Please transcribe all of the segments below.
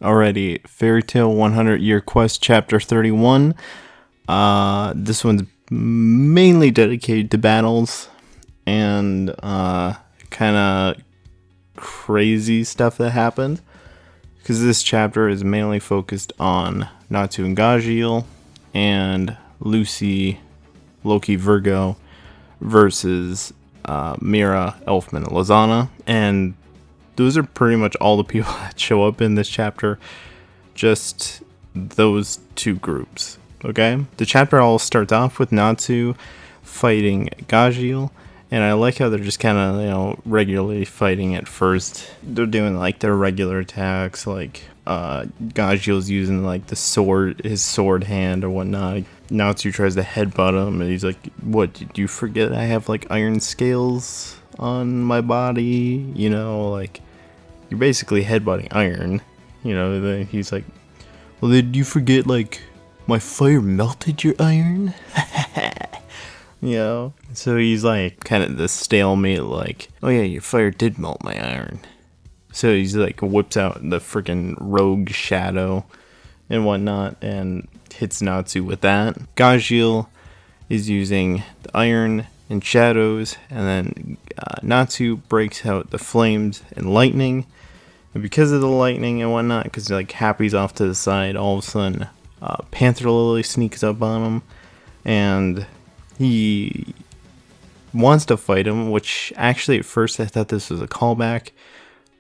Alrighty, Fairy Tale 100 Year Quest Chapter 31. This one's mainly dedicated to battles and kind of crazy stuff that happened. Because this chapter is mainly focused on Natsu and Gajeel and Lucy, Loki, Virgo versus Mira, Elfman, and Lisanna. And those are pretty much all the people that show up in this chapter. Just those two groups, okay? The chapter all starts off with Natsu fighting Gajeel. And I like how they're just kind of, regularly fighting at first. They're doing, their regular attacks. Gajeel's using, his sword hand or whatnot. Natsu tries to headbutt him. And he's like, what, did you forget I have, iron scales on my body? You're basically headbutting iron. Then he's like, well, did you forget, my fire melted your iron? So he's kind of the stalemate, oh yeah, your fire did melt my iron. So he's whips out the freaking rogue shadow and whatnot and hits Natsu with that. Gajeel is using the iron and shadows, and then Natsu breaks out the flames and lightning. And because of the lightning and whatnot, because Happy's off to the side, all of a sudden Panther Lily sneaks up on him, and he wants to fight him, which actually at first I thought this was a callback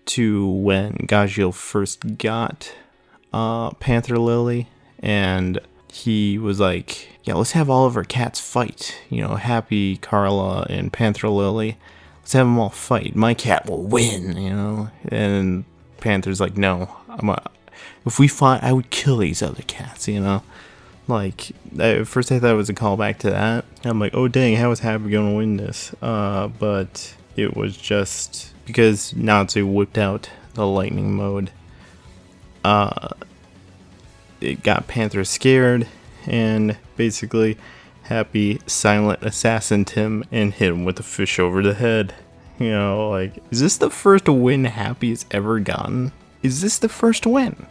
to when Gajeel first got Panther Lily, and he was like, yeah, let's have all of our cats fight. Happy, Carla, and Panther Lily. Let's have them all fight. My cat will win, And Panther's like, no, if we fought, I would kill these other cats, at first I thought it was a callback to that. I'm like, oh dang, how is Happy gonna win this? But it was just because Natsu whipped out the lightning mode. It got Panther scared, and basically Happy silent assassined him and hit him with a fish over the head. Is this the first win Happy's ever gotten? Is this the first win?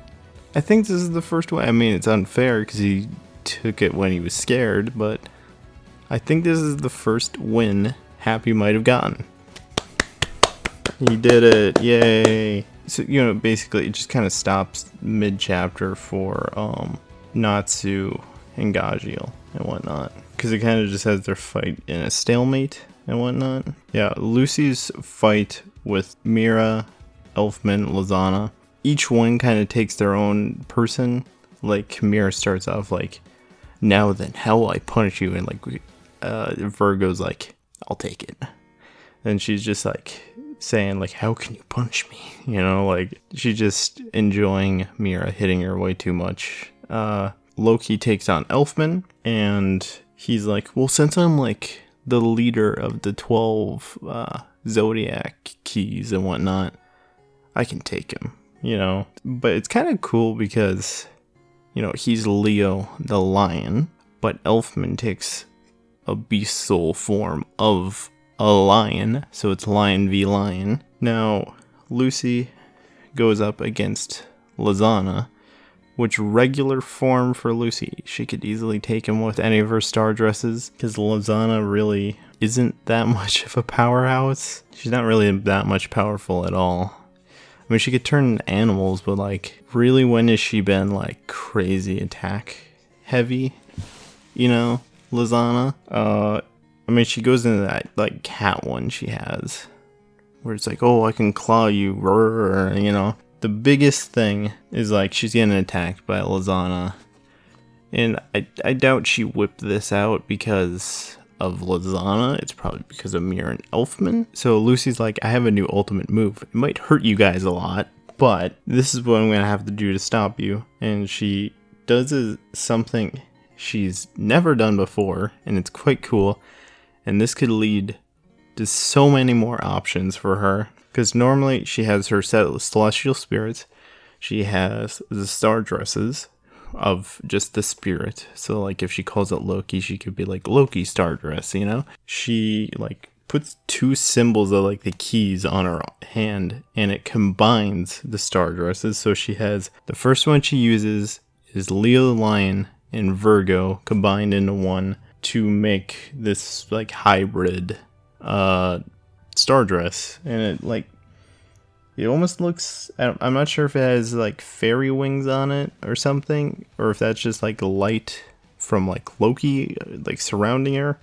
I think this is the first win. I mean, it's unfair because he took it when he was scared, but I think this is the first win Happy might have gotten. He did it, yay! So, basically it just kind of stops mid-chapter for Natsu and Gajeel and whatnot, because it kind of just has their fight in a stalemate and whatnot. Yeah, Lucy's fight with Mira, Elfman, Lisanna, each one kind of takes their own person. Mira starts off now then, how will I punish you? And Virgo's like, I'll take it. And she's just saying how can you punish me? She's just enjoying Mira hitting her way too much. Loki takes on Elfman, and he's like, well, since I'm the leader of the 12 zodiac keys and whatnot, I can take him, But it's kind of cool because he's Leo the lion, but Elfman takes a beast soul form of a lion, so it's lion v lion. Now, Lucy goes up against Lisanna, which regular form for Lucy, she could easily take him with any of her star dresses, because Lisanna really isn't that much of a powerhouse. She's not really that much powerful at all. I mean, she could turn into animals, but really, when has she been crazy attack heavy? Lisanna. I mean, she goes into that cat one she has, where it's oh, I can claw you, The biggest thing is she's getting attacked by Lisanna, and I doubt she whipped this out because of Lisanna. It's probably because of Mira and Elfman. So Lucy's I have a new ultimate move. It might hurt you guys a lot, but this is what I'm gonna have to do to stop you. And she does something she's never done before, and it's quite cool. And this could lead to so many more options for her, because normally she has her set of celestial spirits. She has the star dresses of just the spirit. So if she calls it Loki, she could be Loki star dress, She puts two symbols of like the keys on her hand, and it combines the star dresses. So she has the first one she uses is Leo the Lion and Virgo combined into one to make this like hybrid star dress, and it almost looks, I'm not sure if it has like fairy wings on it or something, or if that's just like light from like Loki like surrounding her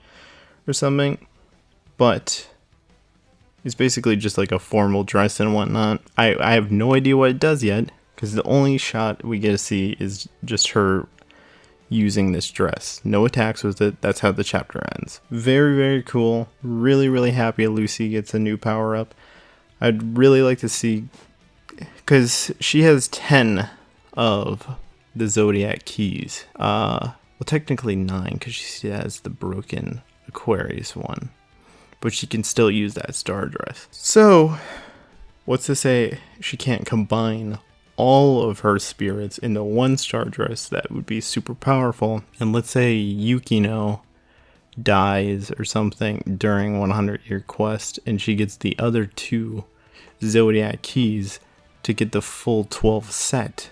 or something, but it's basically just like a formal dress and whatnot. I have no idea what it does yet, because the only shot we get to see is just her using this dress. No attacks with it. That's how the chapter ends. Very, very cool. Really, really happy Lucy gets a new power up. I'd really like to see, because she has 10 of the Zodiac keys. Well, technically 9, because she has the broken Aquarius one, but she can still use that star dress. So, what's to say she can't combine all of her spirits into one star dress? That would be super powerful. And let's say Yukino dies or something during 100-year quest, and she gets the other 2 Zodiac keys to get the full 12 set.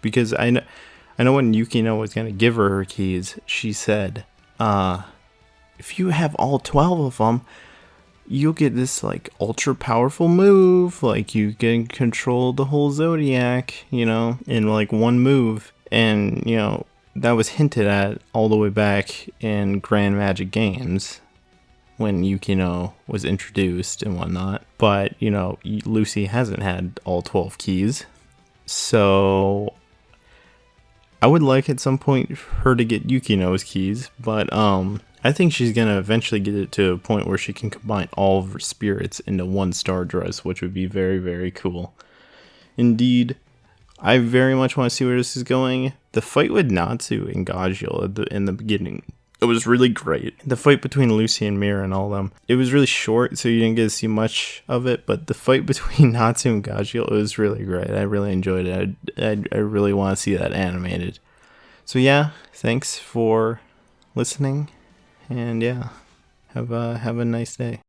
Because I know when Yukino was going to give her keys, she said, if you have all 12 of them, you'll get this like ultra powerful move, like you can control the whole Zodiac, in like one move. And that was hinted at all the way back in Grand Magic Games when Yukino was introduced and whatnot. But Lucy hasn't had all 12 keys, so I would like at some point her to get Yukino's keys, but I think she's going to eventually get it to a point where she can combine all of her spirits into one star dress, which would be very, very cool. Indeed, I very much want to see where this is going. The fight with Natsu and Gajeel in the beginning, it was really great. The fight between Lucy and Mira and all them, it was really short, so you didn't get to see much of it, but the fight between Natsu and Gajeel, it was really great. I really enjoyed it. I really want to see that animated. So yeah, thanks for listening. And yeah, have a nice day.